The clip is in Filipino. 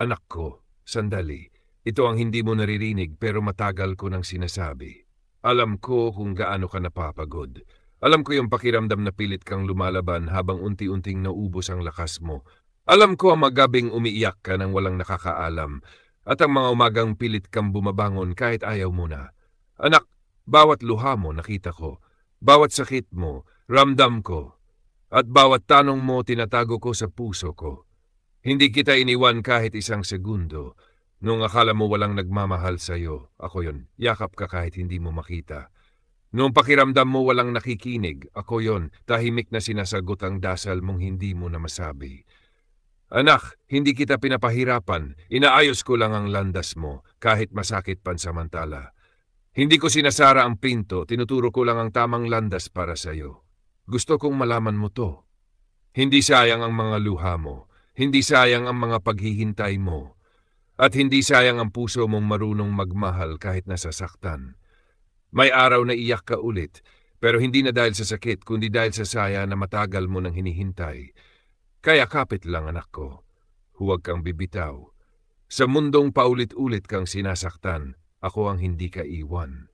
Anak ko, sandali. Ito ang hindi mo naririnig pero matagal ko nang sinasabi. Alam ko kung gaano ka napapagod. Alam ko yung pakiramdam na pilit kang lumalaban habang unti-unting naubos ang lakas mo. Alam ko ang magabing umiiyak ka nang walang nakakaalam at ang mga umagang pilit kang bumabangon kahit ayaw mo na. Anak, bawat luha mo nakita ko. Bawat sakit mo, ramdam ko. At bawat tanong mo tinatago ko sa puso ko. Hindi kita iniwan kahit isang segundo. Nung akala mo walang nagmamahal sa'yo, ako yon. Yakap ka kahit hindi mo makita. Nung pakiramdam mo walang nakikinig, ako yon. Tahimik na sinasagot ang dasal mong hindi mo na masabi. Anak, hindi kita pinapahirapan. Inaayos ko lang ang landas mo, kahit masakit pansamantala. Hindi ko sinasara ang pinto, tinuturo ko lang ang tamang landas para sa'yo. Gusto kong malaman mo to. Hindi sayang ang mga luha mo. Hindi sayang ang mga paghihintay mo. At hindi sayang ang puso mong marunong magmahal kahit nasasaktan. May araw na iyak ka ulit, pero hindi na dahil sa sakit, kundi dahil sa saya na matagal mo nang hinihintay. Kaya kapit lang anak ko. Huwag kang bibitaw. Sa mundong paulit-ulit kang sinasaktan, ako ang hindi ka iwan.